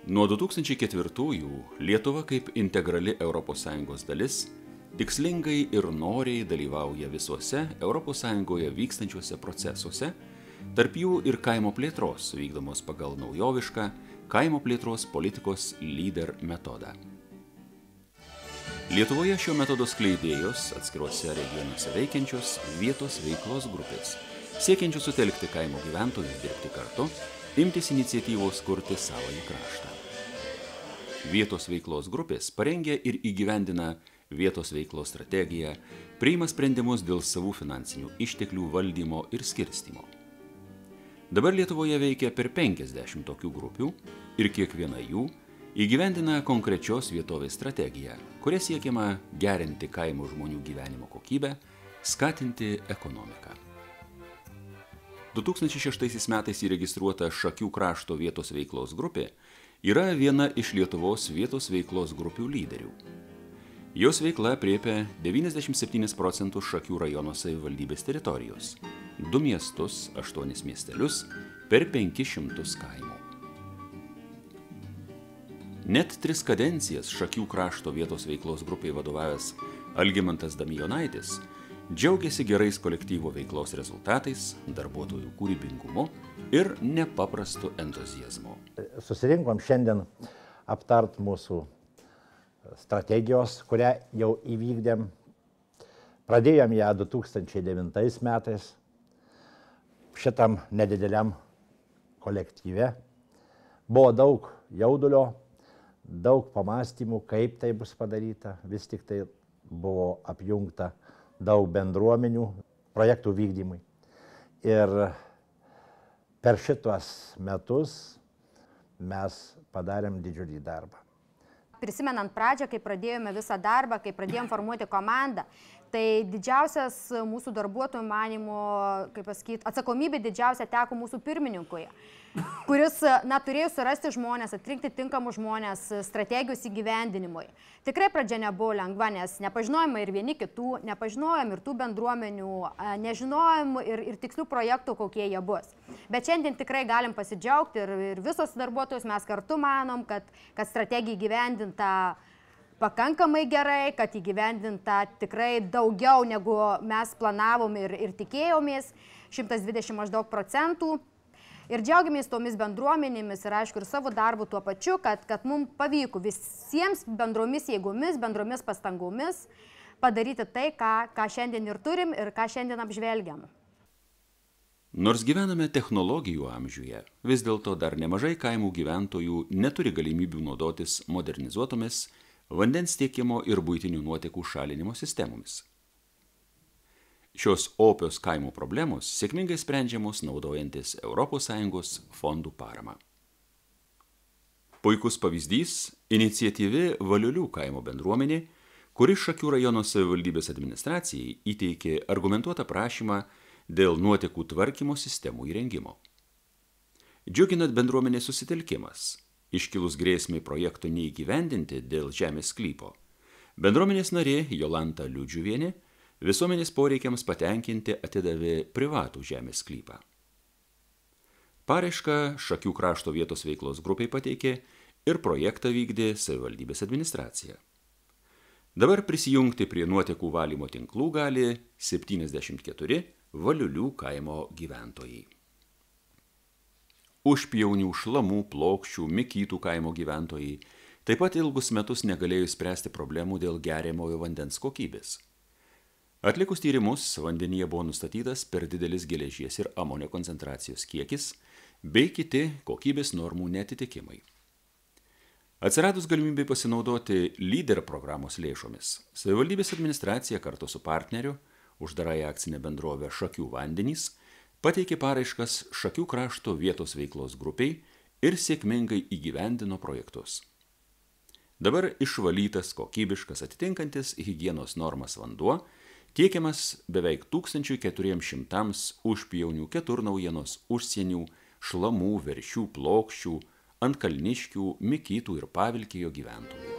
Nuo 2004-ųjų Lietuva kaip integrali ES dalis tikslingai ir noriai dalyvauja visuose ES vykstančiuose procesuose, tarp jų ir kaimo plėtros vykdomos pagal naujovišką kaimo plėtros politikos lyder metodą. Lietuvoje šio metodo skleidėjos atskiruose regionuose veikiančios vietos veiklos grupės, siekiančios sutelkti kaimo gyventojus dirbti kartu, imtis iniciatyvos kurti savąjį kraštą. Vietos veiklos grupės parengia ir įgyvendina vietos veiklos strategiją, priima sprendimus dėl savų finansinių išteklių valdymo ir skirstymo. Dabar Lietuvoje veikia per 50 tokių grupių ir kiekviena jų įgyvendina konkrečios vietovės strategiją, kuria siekiama gerinti kaimo žmonių gyvenimo kokybę, skatinti ekonomiką. 2006 metais įregistruota Šakių krašto vietos veiklos grupė yra viena iš Lietuvos vietos veiklos grupių lyderių. Jos veikla aprėpia 97% Šakių rajono savivaldybės teritorijos, 2 miestus, 8 miestelius, per 500 kaimų. Net 3 kadencijas Šakių krašto vietos veiklos grupiai vadovavęs Algimantas Damijonaitis džiaugiasi gerais kolektyvo veiklos rezultatais, darbuotojų kūrybingumu ir nepaprastu entuziazmu. Susirinkom šiandien aptart mūsų strategijos, kurią jau įvykdėm. Pradėjom ją 2009 metais šitam nedideliam kolektyve. Buvo daug jaudulio, daug pamastymų, kaip tai bus padaryta. Vis tik tai buvo apjungta daug bendruomenių projektų vykdymui. Ir per šitos metus mes padarėm didžiulį darbą. Prisimenant pradžią, kai pradėjome visą darbą, kai pradėjom formuoti komandą, tai didžiausias mūsų darbuotojų manymo, atsakomybė didžiausia teko mūsų pirmininkui, kuris turėjo surasti žmonės, atrinkti tinkamus žmonės strategijos įgyvendinimui. Tikrai pradžia nebuvo lengva, nes nepažinojom ir vieni kitų, nepažinojom ir tų bendruomenių, nežinojom ir tikslių projektų, kokie jie bus. Bet šiandien tikrai galim pasidžiaugti ir visos darbuotojus mes kartu manom, kad strategija įgyvendinta pakankamai gerai, kad įgyvendinta tikrai daugiau negu mes planavom ir tikėjomės, 120 maždaug procentų. Ir džiaugiamės tomis bendruomenėmis ir aišku ir savo darbu tuo pačiu, kad mums pavyko visiems bendromis jėgomis, bendromis pastangomis padaryti tai, ką šiandien ir turim ir ką šiandien apžvelgiam. Nors gyvename technologijų amžiuje, vis dėlto dar nemažai kaimų gyventojų neturi galimybių naudotis modernizuotomis vandens tiekimo ir buitinių nuotekų šalinimo sistemomis. Šios opios kaimo problemos sėkmingai sprendžiamos naudojantis ES fondų paramą. Puikus pavyzdys – iniciatyvi Valiulių kaimo bendruomenė, kuri Šakių rajono savivaldybės administracijai įteikė argumentuotą prašymą dėl nuotekų tvarkymo sistemų įrengimo. Džiuginat bendruomenės susitelkimas, iškilus grėsmei projekto neįgyvendinti dėl žemės sklypo. Bendruomenės narė Jolanta Liudžiuvienė visuomenės poreikiams patenkinti atidavė privatų žemės sklypą. Paraišką Šakių krašto vietos veiklos grupiai pateikė ir projektą vykdė savivaldybės administracija. Dabar prisijungti prie nuotekų valymo tinklų gali 74 Valiulių kaimo gyventojai. Užpjaunių, šlamų, plokščių, Mikytų kaimo gyventojai taip pat ilgus metus negalėjo spręsti problemų dėl geriamojo vandens kokybės. Atlikus tyrimus, vandenyje buvo nustatytas per didelis geležies ir amonio koncentracijos kiekis bei kiti kokybės normų neatitikimai. Atsiradus galimybei pasinaudoti lyder programos lėšomis, savivaldybės administracija kartu su partneriu, uždarąją akcinę bendrovę Šakių vandenys, pateikė paraiškas Šakių krašto vietos veiklos grupiai ir sėkmingai įgyvendino projektus. Dabar išvalytas, kokybiškas, atitinkantis higienos normas vanduo tiekiamas beveik 1400 užpjaunių, keturnaujienos, užsienių, šlamų, veršių, plokščių, antkalniškių, Mikytų ir Pavilkijo gyventojų.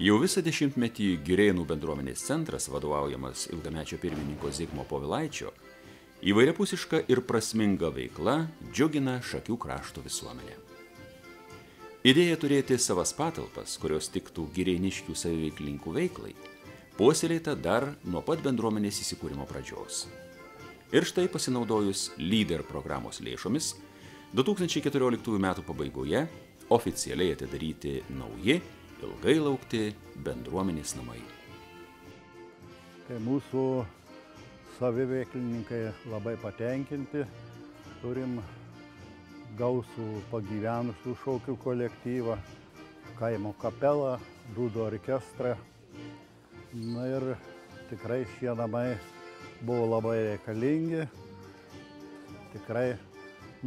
Jau visą dešimtmetį Girėnų bendruomenės centras, vadovaujamas ilgamečio pirmininko Zigmo Povilaičio, įvairiapusiška ir prasminga veikla džiugina Šakių krašto visuomenę. Idėja turėti savas patalpas, kurios tiktų girėniškių saviveiklininkų veiklai, puoselėta dar nuo pat bendruomenės įsikūrimo pradžios. Ir štai pasinaudojus LYDER programos lėšomis, 2014 m. pabaigoje oficialiai atidaryti nauji, ilgai laukti bendruomenės namai. Tai mūsų saviveiklininkai labai patenkinti, turim gausų pagyvenusių šokių kolektyvą, kaimo kapelą, dūdų orkestrą. Na ir tikrai šie namai buvo labai reikalingi, tikrai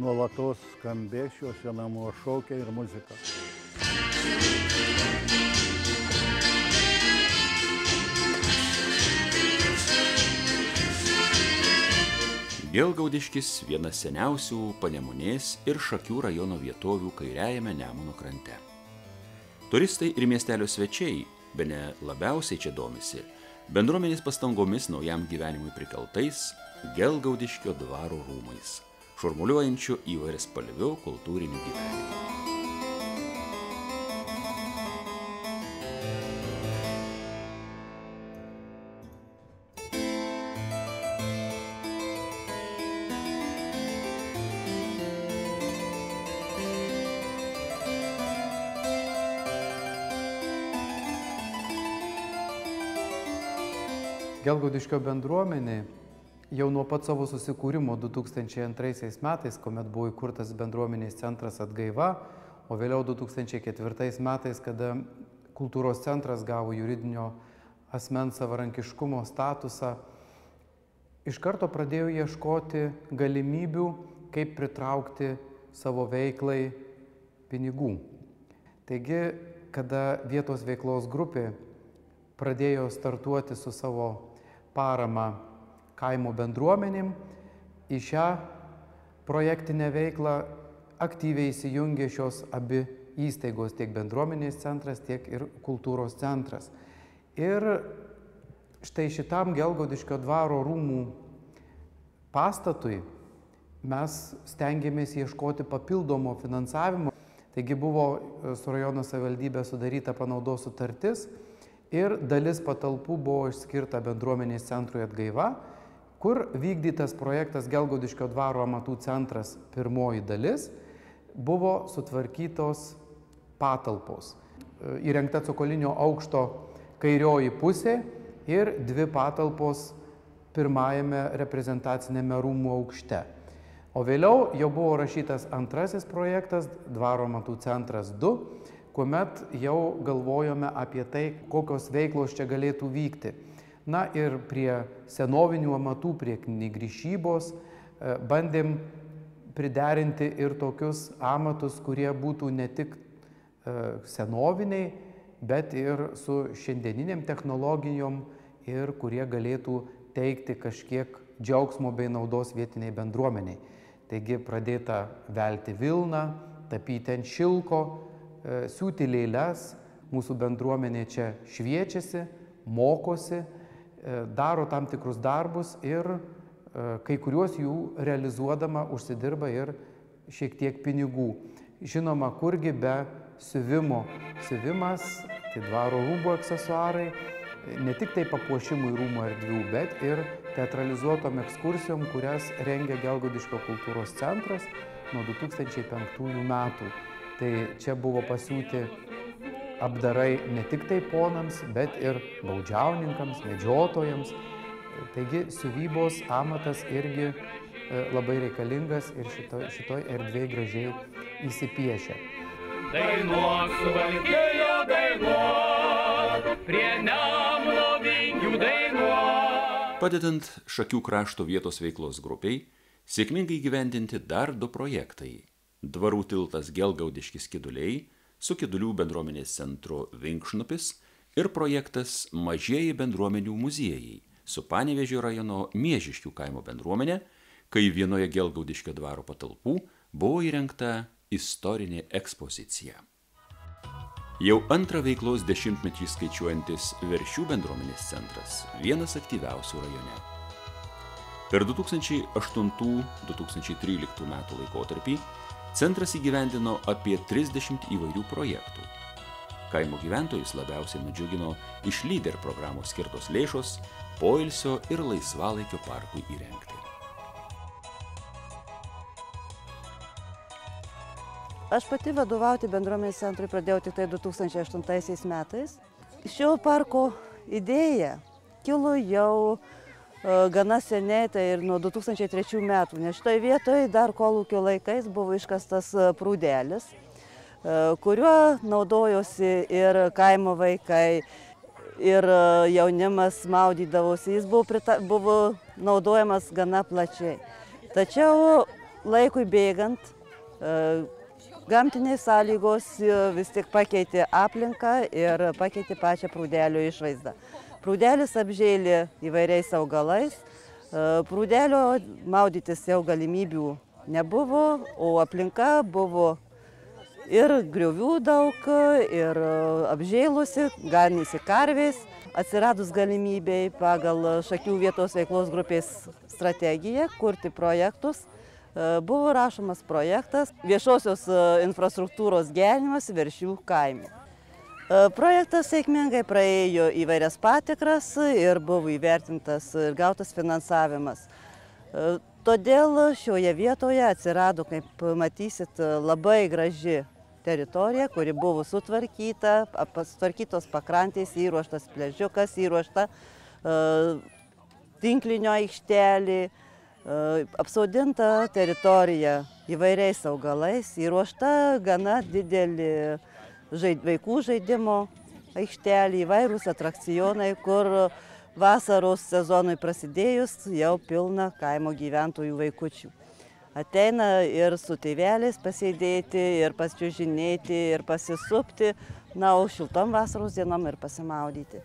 nuolatos skambės šiuose namuose šokiai ir muzika. Gelgaudiškis vienas seniausių Panemunės ir Šakių rajono vietovių kairiajame Nemuno krante. Turistai ir miestelio svečiai bene labiausiai čia domisi bendruomenės pastangomis naujam gyvenimui prikeltais Gelgaudiškio dvaro rūmais, šurmuliuojančių įvairiaspalviu kultūriniu gyvenimu. Gelgaudiškio bendruomenė jau nuo pat savo susikūrimo 2002 metais, kuomet buvo įkurtas bendruomenės centras Atgaiva, o vėliau 2004 metais, kada kultūros centras gavo juridinio asmens savarankiškumo statusą, iš karto pradėjo ieškoti galimybių, kaip pritraukti savo veiklai pinigų. Taigi, kada vietos veiklos grupė pradėjo startuoti su savo parama kaimo bendruomenėm, į šią projektinę veiklą aktyviai įsijungė šios abi įstaigos, tiek bendruomenės centras, tiek ir kultūros centras. Ir štai šitam Gelgaudiškio dvaro rūmų pastatui mes stengiamės ieškoti papildomo finansavimo. Taigi buvo su rajono savivaldybė sudaryta panaudos sutartis ir dalis patalpų buvo išskirta bendruomenės centrui Atgaiva, kur vykdytas projektas Gelgaudiškio dvaro amatų centras pirmoji dalis, buvo sutvarkytos patalpos. Įrengta cokolinio aukšto kairioji pusė ir dvi patalpos pirmajame reprezentacinėme rūmų aukšte. O vėliau jau buvo rašytas antrasis projektas, dvaro amatų centras 2, kuomet jau galvojome apie tai, kokios veiklos čia galėtų vykti. Na ir prie senovinių amatų, prie knygrišybos bandėm priderinti ir tokius amatus, kurie būtų ne tik senoviniai, bet ir su šiandieniniam technologijom ir kurie galėtų teikti kažkiek džiaugsmo bei naudos vietiniai bendruomeniai. Taigi pradėta velti vilną, tapyti ant šilko, siūti lėles, mūsų bendruomenė čia šviečiasi, mokosi, daro tam tikrus darbus ir kai kuriuos jų realizuodama užsidirba ir šiek tiek pinigų. Žinoma, kurgi be siuvimo. Siuvimas, tai dvaro rūbų aksesuarai, ne tik tai papuošimui rūmų erdvių, bet ir teatralizuotom ekskursijom, kurias rengia Gelgaudiškio kultūros centras nuo 2005 metų. Tai čia buvo pasiūti apdarai ne tik tai ponams, bet ir baudžiauninkams, medžiotojams. Taigi siuvybos amatas irgi labai reikalingas ir šitoj erdvėje gražiai įsipiešia. Dainuok suvalkėjo dainuok, prie Nemuno vingių dainuok. Padedant Šakių krašto vietos veiklos grupiai, sėkmingai įgyvendinti dar 2 projektai. Dvarų tiltas Gelgaudiški Skiduliai su Kidulių bendruomenės centru Vinkšnupis ir projektas Mažieji bendruomenių muziejai su Panevėžio rajono Miežiškių kaimo bendruomenė, kai vienoje Gelgaudiškio dvaro patalpų buvo įrengta istorinė ekspozicija. Jau antrą veiklos dešimtmetį skaičiuojantis Veršių bendruomenės centras vienas aktyviausių rajone. Per 2008–2013 metų laikotarpį centras įgyvendino apie 30 įvairių projektų. Kaimo gyventojus labiausiai nudžiugino iš lyder programos skirtos lėšos poilsio ir laisvalaikio parkui įrengti. Aš pati vadovauti bendruomenės centrui pradėjau tik tai 2008 metais. Šio parko idėja kilo jau gana seniai, tai ir nuo 2003 metų, nes šitoje vietoje dar kolūkio laikais buvo iškastas prūdelis, kuriuo naudojosi ir kaimo vaikai, ir jaunimas maudydavosi. Jis buvo naudojamas gana plačiai. Tačiau laikui bėgant, gamtinės sąlygos vis tik pakeitė aplinką ir pakeitė pačią prūdelio išvaizdą. Prūdelis apžėlė įvairiais augalais, prūdelio maudytis jau galimybių nebuvo, o aplinka buvo ir griovių daug, ir apžėlusi, ganėsi karvės. Atsiradus galimybei pagal Šakių vietos veiklos grupės strategiją kurti projektus, buvo rašomas projektas viešosios infrastruktūros gerinimas Veršių kaime. Projektas sėkmingai praėjo įvairias patikras ir buvo įvertintas ir gautas finansavimas. Todėl šioje vietoje atsirado, kaip matysit, labai graži teritorija, kuri buvo sutvarkytos pakrantės, įruoštas pliažiukas, įruošta tinklinio aikštelė, apsodinta teritorija įvairiais augalais, įruošta gana didelį vaikų žaidimo aikštelį, įvairūs atrakcionai, kur vasaros sezonui prasidėjus jau pilna kaimo gyventojų vaikučių. Ateina ir su tėveliais pasėdėti, ir pasičiužinėti, ir pasisupti, na, o šiltom vasaros dienom ir pasimaudyti.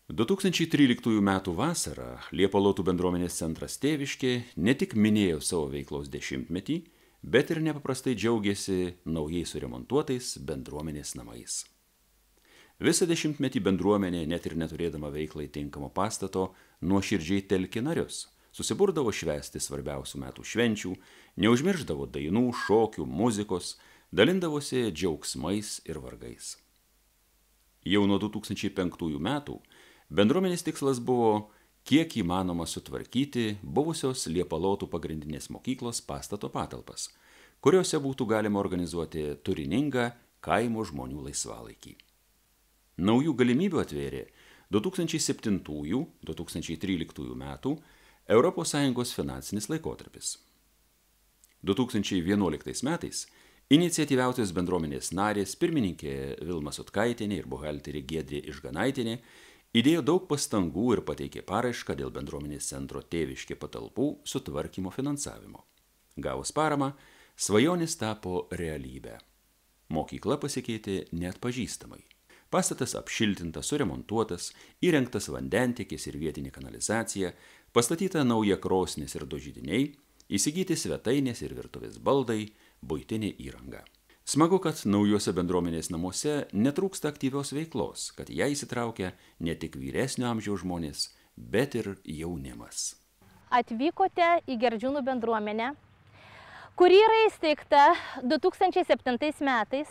2013 metų vasarą Liepalotų bendruomenės centras Tėviškė ne tik minėjo savo veiklos 10-metį, bet ir nepaprastai džiaugiasi naujai suremontuotais bendruomenės namais. Visą 10-metį bendruomenė, net ir neturėdama veiklai tinkamo pastato, nuoširdžiai telkė narius, susiburdavo švęsti svarbiausių metų švenčių, neužmirždavo dainų, šokių, muzikos, dalindavosi džiaugsmais ir vargais. Jau nuo 2005 metų bendruomenės tikslas buvo kiek įmanoma sutvarkyti buvusios Liepalotų pagrindinės mokyklos pastato patalpas, kuriuose būtų galima organizuoti turiningą kaimo žmonių laisvalaikį. Naujų galimybių atvėrė 2007–2013 metų ES finansinis laikotarpis. 2011 metais iniciatyviausios bendruomenės narės pirmininkė Vilma Sutkaitienė ir buhalterė Giedrė Išganaitienė įdėjo daug pastangų ir pateikė paraišką dėl bendruomenės centro Tėviškė patalpų sutvarkymo finansavimo. Gavus paramą, svajonės tapo realybė. Mokykla pasikeitė neatpažįstamai. Pastatas apšiltintas, suremontuotas, įrengtas vandentiekis ir vietinė kanalizacija, pastatyta nauja krosnis ir dožydiniai, įsigyti svetainės ir virtuvės baldai, buitinė įranga. Smagu, kad naujuose bendruomenės namuose netrūksta aktyvios veiklos, kad ją įsitraukia ne tik vyresnio amžiaus žmonės, bet ir jaunimas. Atvykote į Gerdžiūnų bendruomenę, kuri yra įsteigta 2007 metais.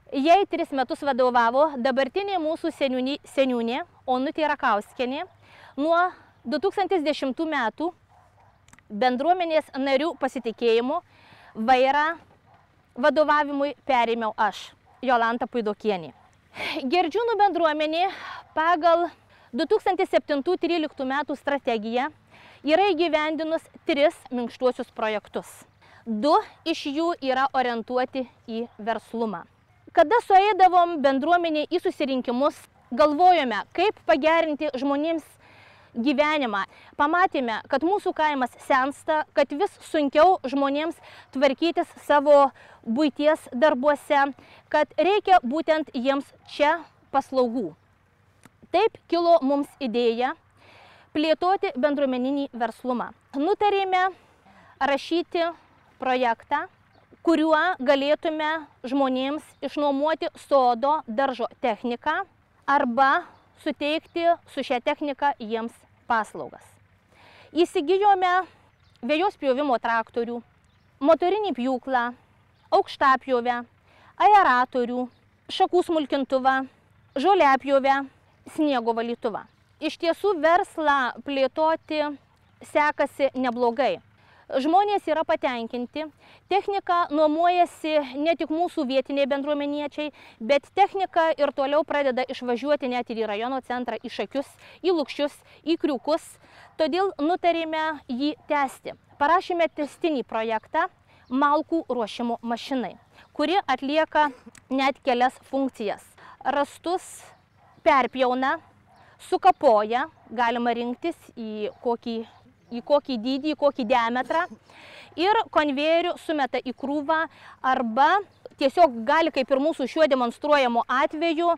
Jai 3 metus vadovavo dabartinė mūsų seniūnė Onutė Rakauskienė. Nuo 2010 metų bendruomenės narių pasitikėjimo vairą vadovavimui perėmiau aš, Jolanta Puidokienė. Gerdžiūnų bendruomenė pagal 2007–2013 metų strategiją yra įgyvendinus 3 minkštuosius projektus. 2 iš jų yra orientuoti į verslumą. Kada sueidavom bendruomenė į susirinkimus, galvojome, kaip pagerinti žmonėms gyvenimą. Pamatėme, kad mūsų kaimas sensta, kad vis sunkiau žmonėms tvarkytis savo buities darbuose, kad reikia būtent jiems čia paslaugų. Taip kilo mums idėja plėtoti bendruomeninį verslumą. Nutarėme rašyti projektą, kuriuo galėtume žmonėms išnuomoti sodo daržo techniką arba suteikti su šia technika jiems paslaugas. Įsigijome vėjos pjovimo traktorių, motorinį pjūklą, aukštapjovę, aeratorių, šakų smulkintuvą, žolėpjovę, sniego valytuvą. Iš tiesų verslą plėtoti sekasi neblogai. Žmonės yra patenkinti, technika nuomojasi ne tik mūsų vietiniai bendruomeniečiai, bet technika ir toliau pradeda išvažiuoti net ir į rajono centrą, į Šakius, į Lukšius, į Kriukus, todėl nutarėme jį tęsti. Parašėme testinį projektą malkų ruošimo mašinai, kuri atlieka net kelias funkcijas. Rastus perpjauna, sukapoja, galima rinktis į kokį dydį, į kokį diametrą ir konvejeriu sumeta į krūvą arba tiesiog gali, kaip ir mūsų šiuo demonstruojamu atveju,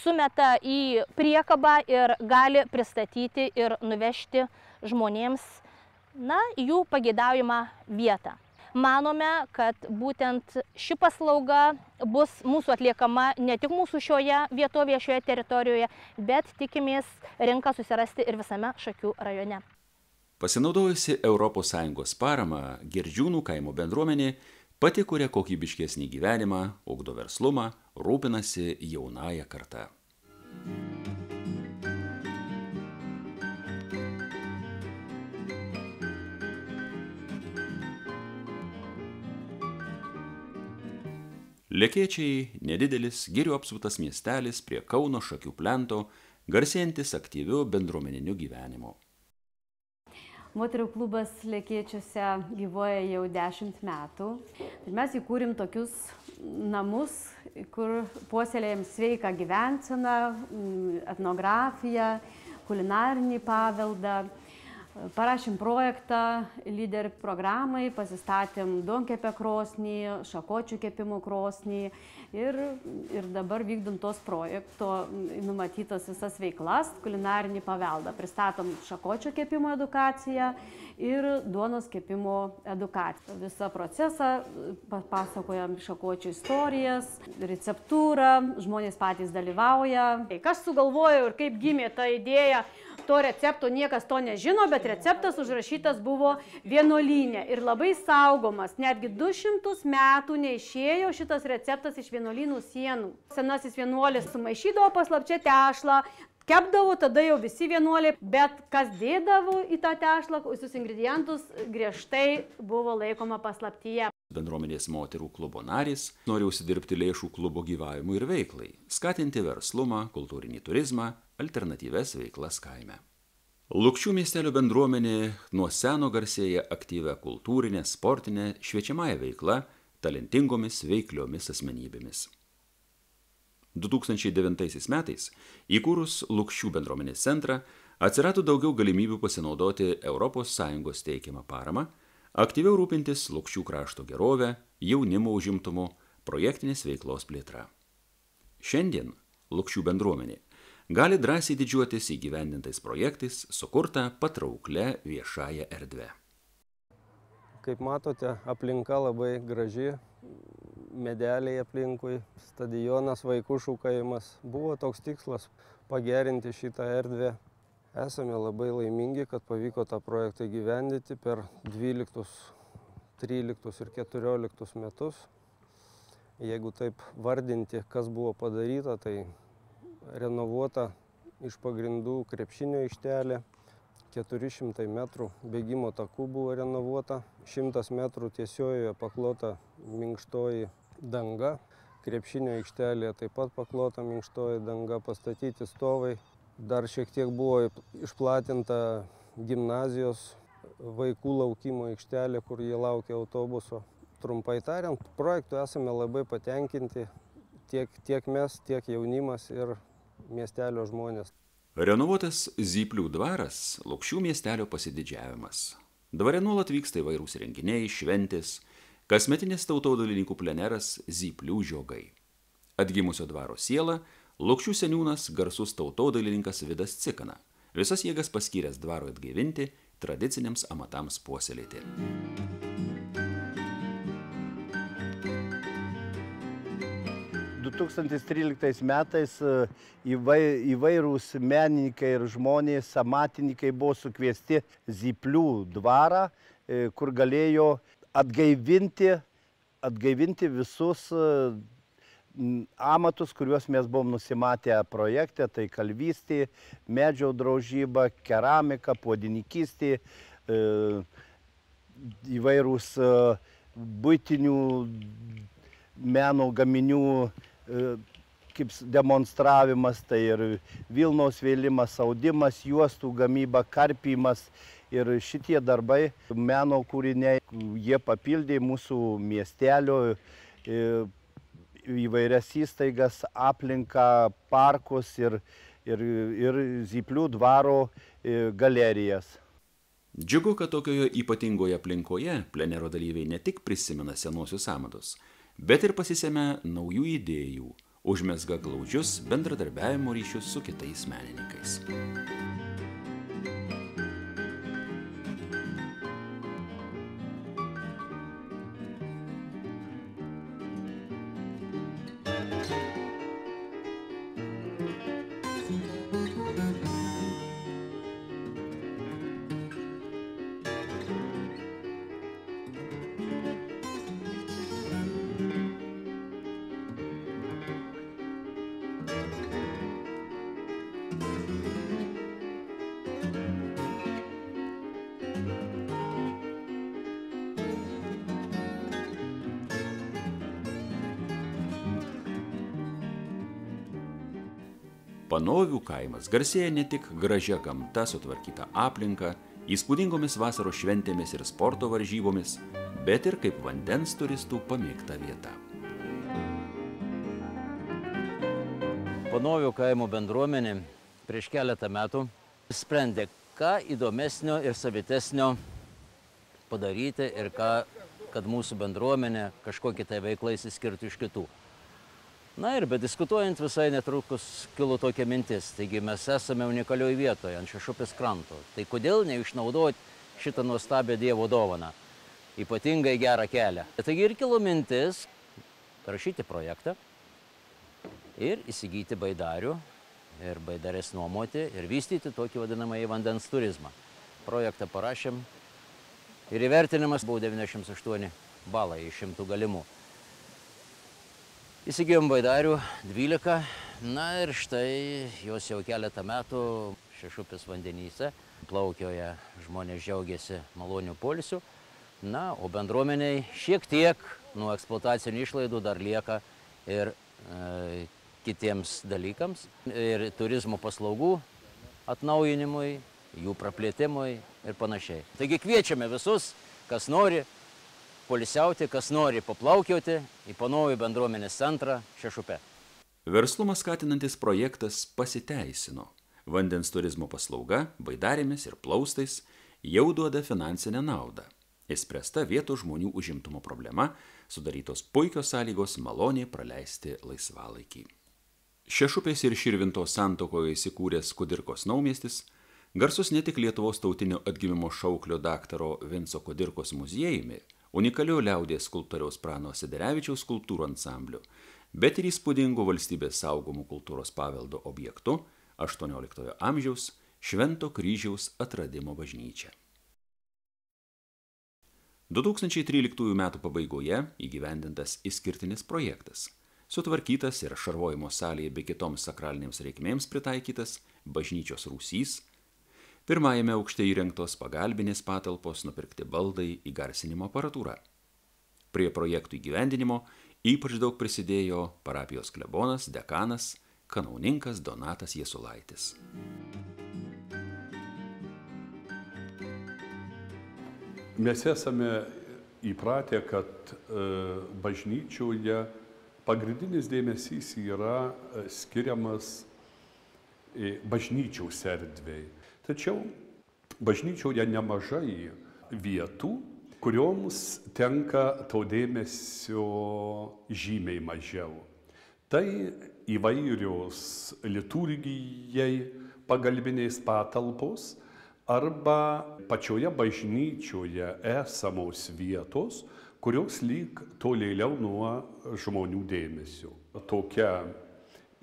sumeta į priekabą ir gali pristatyti ir nuvežti žmonėms, jų pageidaujamą vietą. Manome, kad būtent ši paslauga bus mūsų atliekama ne tik mūsų šioje vietovėje, šioje teritorijoje, bet tikimės rinką susirasti ir visame Šakių rajone. Pasinaudojusi ES paramą, Girdžiūnų kaimo bendruomenė pati kuria kokybiškesnį gyvenimą, ugdo verslumą, rūpinasi jaunąja karta. Lekėčiai nedidelis, girių apsuptas miestelis prie Kauno Šakių plento, garsėjantis aktyviu bendruomeniniu gyvenimu. Moterų klubas Lekėčiuose gyvuoja jau 10 metų. Ir mes įkūrėm tokius namus, kur puoselėjam sveiką gyvenseną, etnografiją, kulinarinį paveldą. Parašėm projektą lyder programai, pasistatėm duonkepę krosnį, šakočių kepimo krosnį ir dabar vykdom tos projekto numatytos visas veiklas, kulinarinį paveldą. Pristatom šakočio kepimo edukaciją ir duonos kepimo edukaciją. Visą procesą pasakojam šakočių istorijas, receptūrą, žmonės patys dalyvauja. Kas sugalvojo ir kaip gimė ta idėja, to recepto niekas to nežino, bet receptas užrašytas buvo vienuolyne ir labai saugomas. Netgi 200 metų neišėjo šitas receptas iš vienuolynų sienų. Senasis vienuolis sumaišydavo paslapčia tešlą, kepdavo tada jau visi vienuoliai, bet kas dėdavo į tą tešlą, visus ingredientus griežtai buvo laikoma paslaptyje. Bendruomenės moterų klubo narys nori užsidirbti lėšų klubo gyvavimui ir veiklai, skatinti verslumą, kultūrinį turizmą, alternatyves veiklas kaime. Lukšių miestelio bendruomenė nuo seno garsėja aktyvia kultūrinė, sportinė, šviečiamąja veikla, talentingomis veikliomis asmenybėmis. 2009 metais įkūrus Lukšių bendruomenės centrą atsirado daugiau galimybių pasinaudoti ES teikiamą paramą, aktyviau rūpintis Lukšių krašto gerovę, jaunimo užimtumu, projektinės veiklos plėtra. Šiandien Lukšių bendruomenė gali drąsiai didžiuotis įgyvendintais projektais sukurta patrauklia viešąja erdve. Kaip matote, aplinka labai graži, medeliai aplinkui, stadionas, vaikų šūkavimas. Buvo toks tikslas pagerinti šitą erdvę. Esame labai laimingi, kad pavyko tą projektą įgyvendinti per 12, 13 ir 14 metus. Jeigu taip vardinti, kas buvo padaryta, tai renovuota iš pagrindų krepšinio aikštelė, 400 metrų bėgimo takų buvo renovuota, 100 metrų tiesiojoje paklota minkštoji danga, krepšinio aikštelėje taip pat paklota minkštoji danga, pastatyti stovai. Dar šiek tiek buvo išplatinta gimnazijos vaikų laukimo aikštelė, kur jie laukia autobuso. Trumpai tariant, projektu esame labai patenkinti tiek mes, tiek jaunimas ir miestelio žmonės. Renovuotas Zyplių dvaras Lukšių miestelio pasididžiavimas. Dvare nuolat vyksta įvairūs renginiai, šventės, kasmetinis tautodailininkų pleneras Zyplių žiogai. Atgimusio dvaro siela Lukšių seniūnas garsus tautodailininkas Vidas Cikana, visas jėgas paskyręs dvaro atgaivinti, tradiciniams amatams puoselėti. 2013 metais įvairūs menininkai ir žmonės, amatininkai buvo sukviesti Zyplių dvarą, kur galėjo atgaivinti visus amatus, kuriuos mes buvom nusimatę projekte, tai kalvystė, medžio drožyba, keramika, puodininkystė, įvairūs buitinių meno gaminių kaip demonstravimas, tai ir vilnos vėlimas, audimas, juostų gamyba, karpymas. Ir šitie darbai, meno kūriniai, jie papildė mūsų miestelio įvairias įstaigas, aplinką, parkus ir Zyplių dvaro galerijas. Džiugu, kad tokioje ypatingoje aplinkoje plenero dalyviai ne tik prisimena senuosius amatus, bet ir pasisemia naujų idėjų, užmezga glaudžius bendradarbiavimo ryšius su kitais menininkais. Panovių kaimas garsėja ne tik gražia gamta, sutvarkyta aplinka, įspūdingomis vasaros šventėmis ir sporto varžybomis, bet ir kaip vandens turistų pamėgta vieta. Panovių kaimo bendruomenė prieš keletą metų sprendė, ką įdomesnio ir savitesnio padaryti ir kad mūsų bendruomenė kažkokį tai veiklą išsiskirtų iš kitų. Na ir bediskutuojant visai netrukus kilo tokia mintis, taigi mes esame unikalioje vietoje ant Šešupės kranto, tai kodėl neišnaudoti šitą nuostabią Dievo dovaną, ypatingai gerą kelią. Taigi ir kilo mintis parašyti projektą ir įsigyti baidarių ir baidarės nuomoti ir vystyti tokį vadinamąjį vandens turizmą. Projektą parašėm ir įvertinimas buvo 98 balai iš 100 galimų. Įsigijom baidarių 12, na ir štai jos jau keletą metų Šešupės vandenyse plaukioja, žmonės džiaugiasi malonių poilsių, na, o bendruomeniai šiek tiek nuo eksploatacinių išlaidų dar lieka ir kitiems dalykams, ir turizmo paslaugų atnaujinimui, jų praplėtimui ir panašiai. Taigi kviečiame visus, kas nori poilsiauti, kas nori paplaukioti į Panovių bendruomenės centrą Šešupe. Verslumą skatinantis projektas pasiteisino. Vandens turizmo paslauga, baidarėmis ir plaustais jau duoda finansinę naudą. Išspręsta vietos žmonių užimtumo problema, sudarytos puikios sąlygos maloniai praleisti laisvalaikį. Šešupės ir Širvintos santuokoje įsikūręs Kudirkos naumiestis garsus ne tik Lietuvos tautinio atgimimo šauklio daktaro Vinco Kudirkos muziejumi, unikaliu liaudies skulptoriaus Prano Sederevičiaus skulptūrų ansambliu, bet ir įspūdingu valstybės saugomų kultūros paveldo objektu 18 amžiaus Švento Kryžiaus atradimo bažnyčia. 2013 metų pabaigoje įgyvendintas išskirtinis projektas, sutvarkytas ir šarvojimo salėje bei kitoms sakralinėms reikmėms pritaikytas bažnyčios rūsys, pirmajame aukšte įrengtos pagalbinės patalpos, nupirkti baldai, įgarsinimo aparatūra. Prie projektų įgyvendinimo ypač daug prisidėjo parapijos klebonas, dekanas, kanauninkas Donatas Jesulaitis. Mes esame įpratę, kad bažnyčioje pagrindinis dėmesys yra skiriamas bažnyčiaus erdvei. Tačiau bažnyčioje nemažai vietų, kurioms tenka to dėmesio žymiai mažiau. Tai įvairios liturgijai pagalbinės patalpos arba pačioje bažnyčioje esamos vietos, kurios lyg tolėliau nuo žmonių dėmesio. Tokia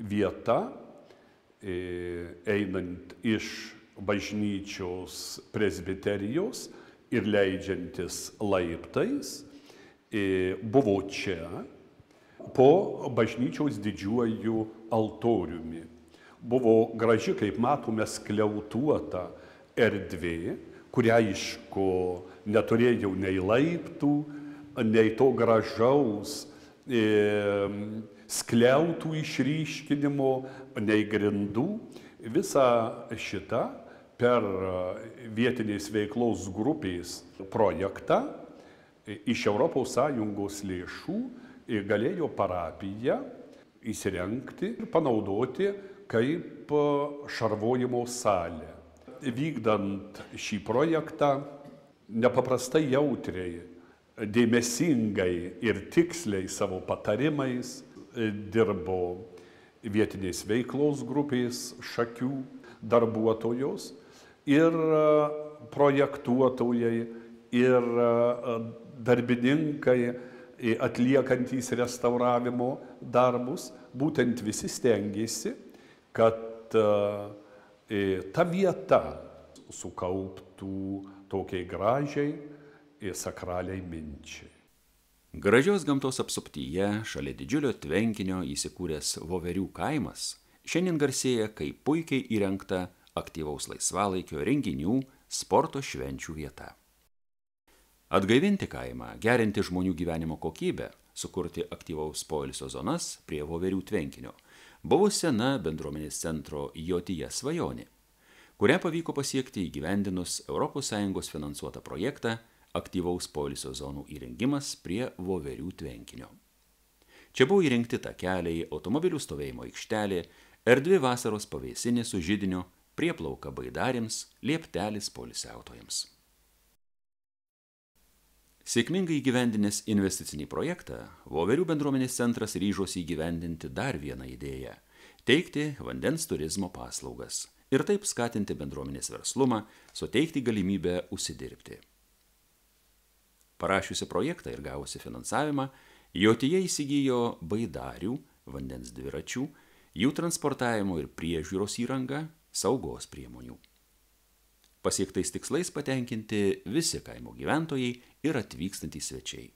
vieta, einant iš bažnyčios presbiterijos ir leidžiantis laiptais, buvo čia po bažnyčios didžiuoju altoriumi. Buvo graži, kaip matome, skliautuota erdvė, kuria aišku neturėjau nei laiptų, nei to gražaus skliautų išryškinimo, nei grindų. Visa šita per vietinės veiklos grupės projektą iš ES lėšų galėjo parapiją įsirengti ir panaudoti kaip šarvojimo salę. Vykdant šį projektą nepaprastai jautriai, dėmesingai ir tiksliai savo patarimais dirbo vietinės veiklos grupės šakių darbuotojos ir projektuotojai ir darbininkai atliekantys restauravimo darbus. Būtent visi stengiasi, kad ta vieta sukauptų tokiai gražiai ir sakraliai minčiai. Gražios gamtos apsuptyje, šalia didžiulio tvenkinio įsikūręs Voverių kaimas, šiandien garsėja kaip puikiai įrengta aktyvaus laisvalaikio renginių, sporto švenčių vieta. Atgaivinti kaimą, gerinti žmonių gyvenimo kokybę, sukurti aktyvaus poilsio zonas prie Voverių tvenkinio buvo sena bendruomenės centro Jotyje svajonė, kurią pavyko pasiekti įgyvendinus ES finansuotą projektą aktyvaus poilsio zonų įrengimas prie Voverių tvenkinio. Čia buvo įrengti takeliai, automobilių stovėjimo aikštelė, erdvi vasaros pavėsinė su židiniu, prieplauka baidariams, lieptelis poilsiautojams. Sėkmingai įgyvendinęs investicinį projektą, Voverių bendruomenės centras ryžosi įgyvendinti dar vieną idėją – teikti vandens turizmo paslaugas ir taip skatinti bendruomenės verslumą, suteikti galimybę užsidirbti. Parašiusi projektą ir gavusi finansavimą, Jotyje įsigijo baidarių, vandens dviračių, jų transportavimo ir priežiūros įrangą, saugos priemonių. Pasiektais tikslais patenkinti visi kaimo gyventojai ir atvykstantys svečiai.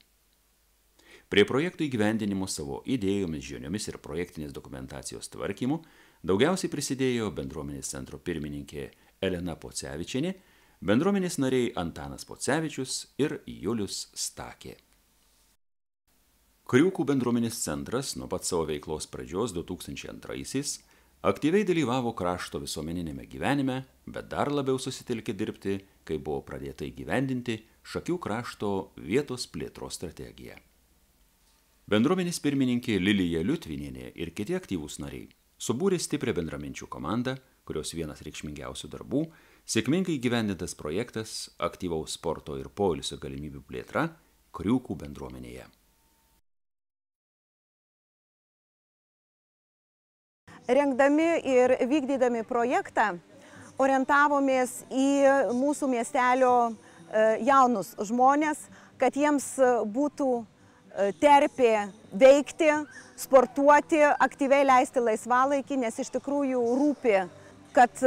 Prie projektų įgyvendinimo savo idėjomis, žiniomis ir projektinės dokumentacijos tvarkymu daugiausiai prisidėjo bendruomenės centro pirmininkė Elena Pocevičienė, bendruomenės nariai Antanas Pocevičius ir Julius Stakė. Kriūkų bendruomenės centras nuo pat savo veiklos pradžios 2002-aisiais aktyviai dalyvavo krašto visuomeninėme gyvenime, bet dar labiau susitelkė dirbti, kai buvo pradėta įgyvendinti Šakių krašto vietos plėtros strategiją. Bendruomenės pirmininkė Lilija Liutvinienė ir kiti aktyvūs nariai subūrė stiprią bendraminčių komandą, kurios vienas reikšmingiausių darbų sėkmingai įgyvendintas projektas aktyvaus sporto ir poilsio galimybių plėtra Kriūkų bendruomenėje. Rengdami ir vykdydami projektą orientavomės į mūsų miestelio jaunus žmonės, kad jiems būtų terpė veikti, sportuoti, aktyviai leisti laisvalaikį, nes iš tikrųjų rūpi, kad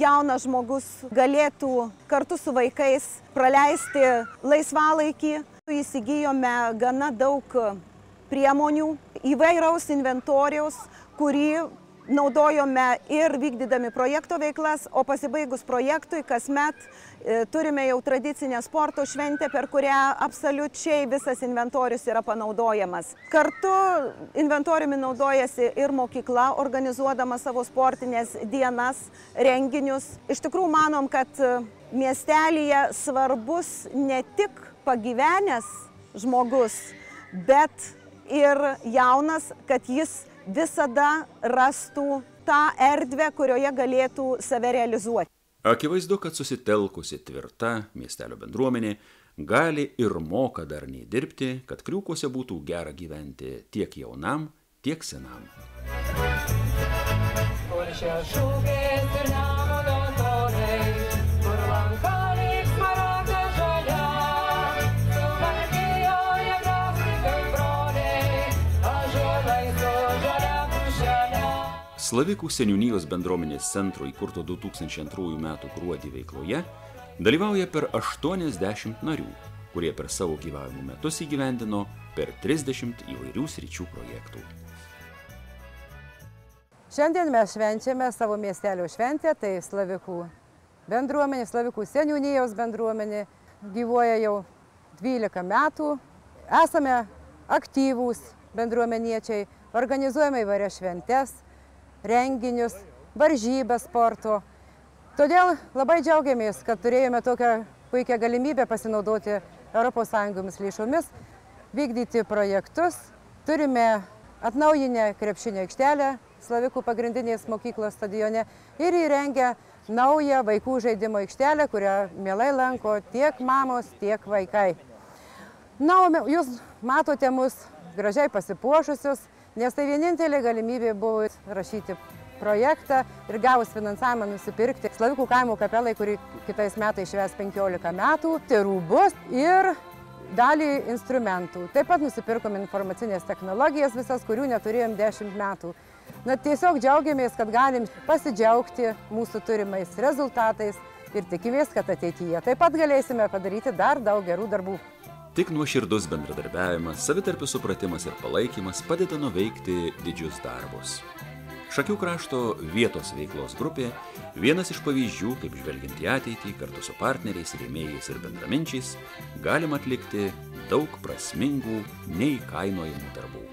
jaunas žmogus galėtų kartu su vaikais praleisti laisvalaikį. Įsigijome gana daug priemonių, įvairaus inventoriaus, kurį naudojome ir vykdydami projekto veiklas, o pasibaigus projektui kasmet turime jau tradicinę sporto šventę, per kurią absoliučiai visas inventorius yra panaudojamas. Kartu inventoriumi naudojasi ir mokykla, organizuodama savo sportinės dienas, renginius. Iš tikrųjų manom, kad miestelyje svarbus ne tik pagyvenęs žmogus, bet ir jaunas, kad jis visada rastų tą erdvę, kurioje galėtų save realizuoti. Akivaizdu, kad susitelkusi tvirta miestelio bendruomenė gali ir moka darniai dirbti, kad Kriūkuose būtų gera gyventi tiek jaunam, tiek senam. Slavikų seniūnijos bendruomenės centro įkurto 2002 metų gruodį veikloje dalyvauja per 80 narių, kurie per savo gyvavimo metus įgyvendino per 30 įvairių sričių projektų. Šiandien mes švenčiame savo miestelio šventę, tai Slavikų bendruomenė, Slavikų seniūnijos bendruomenė gyvuoja jau 12 metų. Esame aktyvūs bendruomeniečiai, organizuojame įvairias šventes, renginius, varžybas sporto. Todėl labai džiaugiamės, kad turėjome tokią puikią galimybę pasinaudoti ES lėšomis, vykdyti projektus. Turime atnaujinę krepšinio aikštelę Slavikų pagrindinės mokyklos stadione ir įrengę naują vaikų žaidimo aikštelę, kurią mielai lanko tiek mamos, tiek vaikai. Na, o jūs matote mus gražiai pasipuošusius, nes tai vienintelė galimybė buvo rašyti projektą ir gavus finansavimą nusipirkti Slavikų kaimo kapelai, kuri kitais metais švęs 15 metų, rūbus ir dalį instrumentų. Taip pat nusipirkom informacinės technologijas visas, kurių neturėjom 10 metų. Na, tiesiog džiaugiamės, kad galim pasidžiaugti mūsų turimais rezultatais ir tikimės, kad ateityje taip pat galėsime padaryti dar daug gerų darbų. Tik nuoširdus bendradarbiavimas, savitarpio supratimas ir palaikymas padeda nuveikti didžius darbus. Šakių krašto vietos veiklos grupė vienas iš pavyzdžių, kaip žvelgiant į ateitį, kartu su partneriais, rėmėjais ir bendraminčiais, galima atlikti daug prasmingų, neįkainojamų darbų.